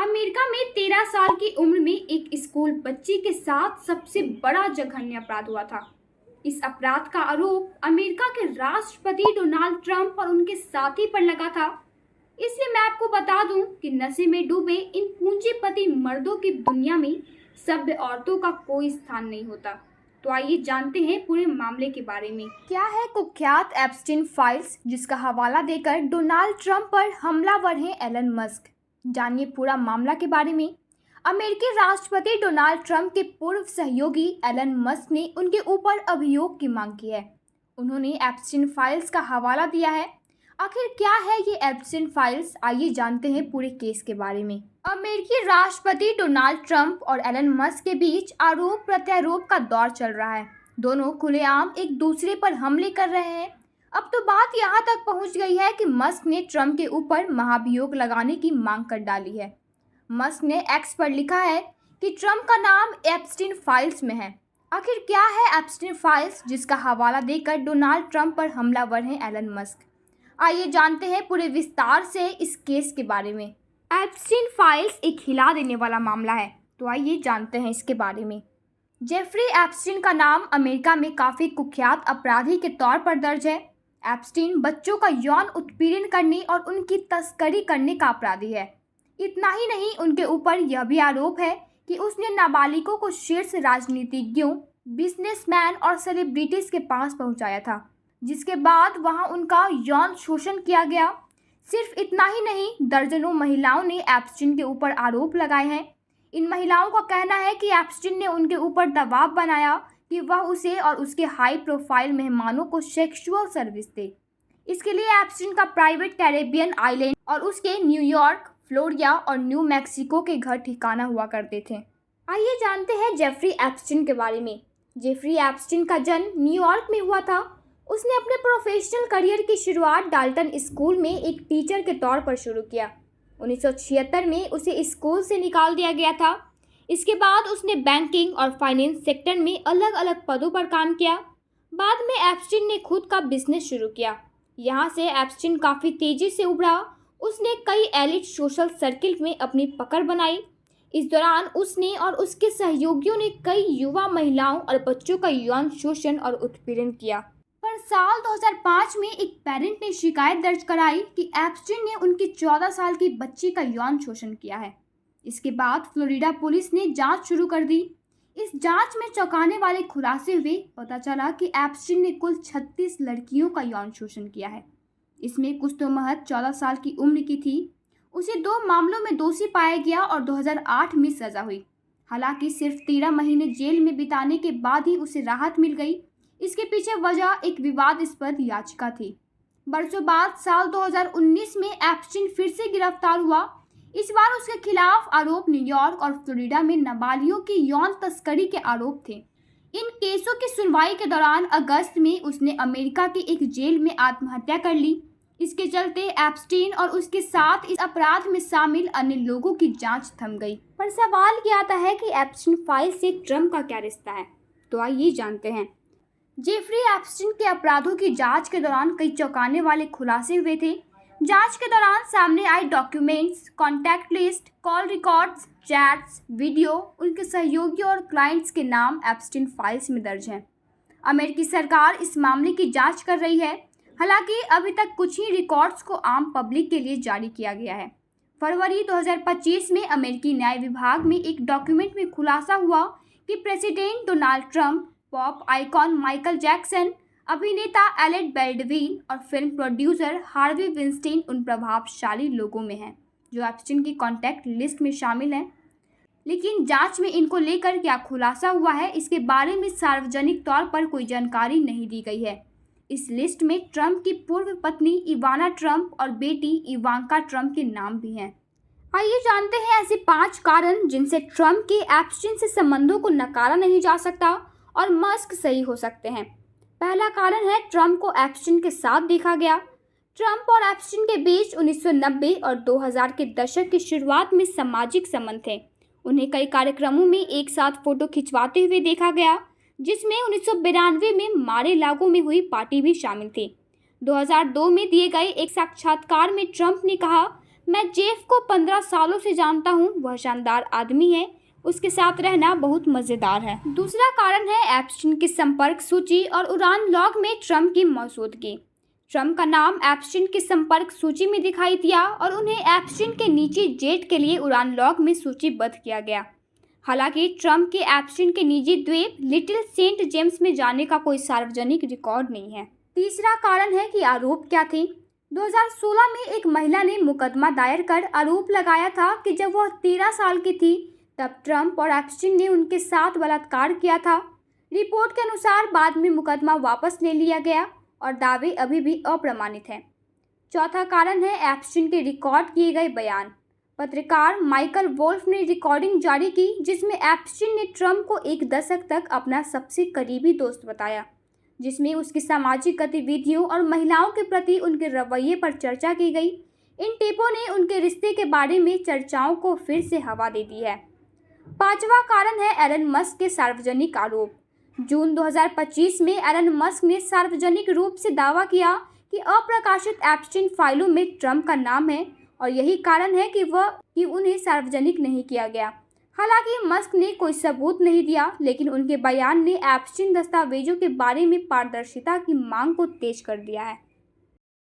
America में 13 साल की उम्र में एक स्कूल बच्ची के साथ सबसे बड़ा जघन्य अपराध हुआ था। इस अपराध का आरोप अमेरिका के राष्ट्रपति डोनाल्ड ट्रंप और उनके साथी पर लगा था। इसलिए मैं आपको बता दूं कि नशे में डूबे इन पूंजीपति मर्दों की दुनिया में सभ्य औरतों का कोई स्थान नहीं होता। तो आइए जानते हैं पूरे मामले के बारे में। क्या है कुख्यात एप्स्टीन फाइल्स, जिसका हवाला देकर डोनाल्ड ट्रंप पर हमलावर हैं एलन मस्क। जानिए पूरा मामला के बारे में। अमेरिकी राष्ट्रपति डोनाल्ड ट्रंप के पूर्व सहयोगी एलन मस्क ने उनके ऊपर अभियोग की मांग की है। उन्होंने एप्स्टीन फाइल्स का हवाला दिया है। आखिर क्या है ये एप्स्टीन फाइल्स, आइए जानते हैं पूरे केस के बारे में। अमेरिकी राष्ट्रपति डोनाल्ड ट्रंप और एलन मस्क के बीच आरोप प्रत्यारोप का दौर चल रहा है। दोनों खुलेआम एक दूसरे पर हमले कर रहे हैं। अब तो बात यहाँ तक पहुँच गई है कि मस्क ने ट्रंप के ऊपर महाभियोग लगाने की मांग कर डाली है। मस्क ने एक्स पर लिखा है कि ट्रंप का नाम एप्स्टीन फाइल्स में है। आखिर क्या है एप्स्टीन फाइल्स, जिसका हवाला देकर डोनाल्ड ट्रंप पर हमलावर हैं एलन मस्क। आइए जानते हैं पूरे विस्तार से इस केस के बारे में। एप्स्टीन फाइल्स एक हिला देने वाला मामला है, तो आइए जानते हैं इसके बारे में। जेफरी एप्स्टीन का नाम अमेरिका में काफ़ी कुख्यात अपराधी के तौर पर दर्ज है। एप्स्टीन बच्चों का यौन उत्पीड़न करने और उनकी तस्करी करने का अपराधी है। इतना ही नहीं, उनके ऊपर यह भी आरोप है कि उसने नाबालिगों को शीर्ष राजनीतिज्ञों, बिजनेसमैन और सेलिब्रिटीज के पास पहुंचाया था, जिसके बाद वहां उनका यौन शोषण किया गया। सिर्फ इतना ही नहीं, दर्जनों महिलाओं ने एप्स्टीन के ऊपर आरोप लगाए हैं। इन महिलाओं का कहना है कि एप्स्टीन ने उनके ऊपर दबाव बनाया कि वह उसे और उसके हाई प्रोफाइल मेहमानों को सेक्सुअल सर्विस दे। इसके लिए एप्स्टीन का प्राइवेट कैरेबियन आइलैंड और उसके न्यूयॉर्क, फ्लोरिडा और न्यू मैक्सिको के घर ठिकाना हुआ करते थे। आइए जानते हैं जेफरी एप्स्टीन के बारे में। जेफरी एप्स्टीन का जन्म न्यूयॉर्क में हुआ था। उसने अपने प्रोफेशनल करियर की शुरुआत डाल्टन स्कूल में एक टीचर के तौर पर शुरू किया। 1976 में उसे स्कूल से निकाल दिया गया था। इसके बाद उसने बैंकिंग और फाइनेंस सेक्टर में अलग अलग पदों पर काम किया। बाद में एप्स्टीन ने खुद का बिजनेस शुरू किया। यहाँ से एप्स्टीन काफ़ी तेज़ी से उभरा। उसने कई एलिट सोशल सर्किल में अपनी पकड़ बनाई। इस दौरान उसने और उसके सहयोगियों ने कई युवा महिलाओं और बच्चों का यौन शोषण और उत्पीड़न किया। पर साल 2005 में एक पेरेंट ने शिकायत दर्ज कराई कि एप्स्टीन ने उनकी 14 साल की बच्ची का यौन शोषण किया है। इसके बाद फ्लोरिडा पुलिस ने जांच शुरू कर दी। इस जांच में चौंकाने वाले खुलासे हुए। पता चला कि एप्स्टीन ने कुल 36 लड़कियों का यौन शोषण किया है। इसमें कुछ तो महज 14 साल की उम्र की थी। उसे 2 मामलों में दोषी पाया गया और 2008 में सजा हुई। हालांकि सिर्फ 13 महीने जेल में बिताने के बाद ही उसे राहत मिल गई। इसके पीछे वजह एक विवादास्पद याचिका थी। बरसों बाद साल 2019 में एप्स्टीन फिर से गिरफ्तार हुआ। इस बार उसके खिलाफ आरोप न्यूयॉर्क और फ्लोरिडा में नाबालिगों की यौन तस्करी के आरोप थे। इन केसों की सुनवाई के दौरान अगस्त में उसने अमेरिका की एक जेल में आत्महत्या कर ली। इसके चलते एप्स्टीन और उसके साथ इस अपराध में शामिल अन्य लोगों की जांच थम गई। पर सवाल ये आता है कि एप्स्टीन फाइल से ट्रंप का क्या रिश्ता है, तो आइए जानते हैं। जेफरी एप्स्टीन के अपराधों की जांच के दौरान कई चौंकाने वाले खुलासे हुए थे। जांच के दौरान सामने आए documents, contact list, call records, chats, video, उनके सहयोगियों और क्लाइंट्स के नाम एप्स्टीन फाइल्स में दर्ज हैं। अमेरिकी सरकार इस मामले की जांच कर रही है। हालांकि अभी तक कुछ ही रिकॉर्ड्स को आम पब्लिक के लिए जारी किया गया है। फरवरी 2025 में अमेरिकी न्याय विभाग में एक डॉक्यूमेंट में खुलासा हुआ कि president Donald Trump, pop icon Michael Jackson, अभिनेता एलेट बेल्डविन और फिल्म प्रोड्यूसर हार्वी विंस्टीन उन प्रभावशाली लोगों में हैं जो एप्स्टीन की कॉन्टैक्ट लिस्ट में शामिल हैं। लेकिन जांच में इनको लेकर क्या खुलासा हुआ है, इसके बारे में सार्वजनिक तौर पर कोई जानकारी नहीं दी गई है। इस लिस्ट में ट्रंप की पूर्व पत्नी इवाना ट्रंप और बेटी इवांका ट्रंप के नाम भी हैं। आइए जानते हैं ऐसे 5 कारण जिनसे ट्रंप के एप्स्टीन से संबंधों को नकारा नहीं जा सकता और मस्क सही हो सकते हैं। पहला कारण है, ट्रंप को एप्स्टीन के साथ देखा गया। ट्रंप और एप्स्टीन के बीच 1990 और 2000 के दशक की शुरुआत में सामाजिक संबंध थे। उन्हें कई कार्यक्रमों में एक साथ फोटो खिंचवाते हुए देखा गया, जिसमें 1992 में मारे लागो में हुई पार्टी भी शामिल थी। 2002 में दिए गए एक साक्षात्कार में ट्रंप ने कहा, मैं जेफ को 15 सालों से जानता हूँ, वह शानदार आदमी है, उसके साथ रहना बहुत मज़ेदार है। दूसरा कारण है एप्स्टीन की संपर्क सूची और उड़ान लॉग में ट्रंप की मौजूदगी। ट्रंप का नाम एप्स्टीन की संपर्क सूची में दिखाई दिया और उन्हें एप्स्टीन के निजी जेट के लिए उड़ान लॉग में सूचीबद्ध किया गया। हालांकि ट्रंप के एप्स्टीन के निजी द्वीप लिटिल सेंट जेम्स में जाने का कोई सार्वजनिक रिकॉर्ड नहीं है। तीसरा कारण है कि आरोप क्या थे। 2016 में एक महिला ने मुकदमा दायर कर आरोप लगाया था कि जब वह 13 साल की थी तब ट्रंप और एप्स्टीन ने उनके साथ बलात्कार किया था। रिपोर्ट के अनुसार बाद में मुकदमा वापस ले लिया गया और दावे अभी भी अप्रमाणित हैं। चौथा कारण है एप्स्टीन के रिकॉर्ड किए गए बयान। पत्रकार माइकल वोल्फ ने रिकॉर्डिंग जारी की जिसमें एप्स्टीन ने ट्रंप को एक दशक तक अपना सबसे करीबी दोस्त बताया, जिसमें उसकी सामाजिक गतिविधियों और महिलाओं के प्रति उनके रवैये पर चर्चा की गई। इन टेपों ने उनके रिश्ते के बारे में चर्चाओं को फिर से हवा दे दी है। पांचवा कारण है एलन मस्क के सार्वजनिक आरोप। जून 2025 में एलन मस्क ने सार्वजनिक रूप से दावा किया कि अप्रकाशित एप्स्टीन फाइलों में ट्रंप का नाम है और यही कारण है कि उन्हें सार्वजनिक नहीं किया गया। हालांकि मस्क ने कोई सबूत नहीं दिया, लेकिन उनके बयान ने एप्स्टीन दस्तावेजों के बारे में पारदर्शिता की मांग को तेज कर दिया है।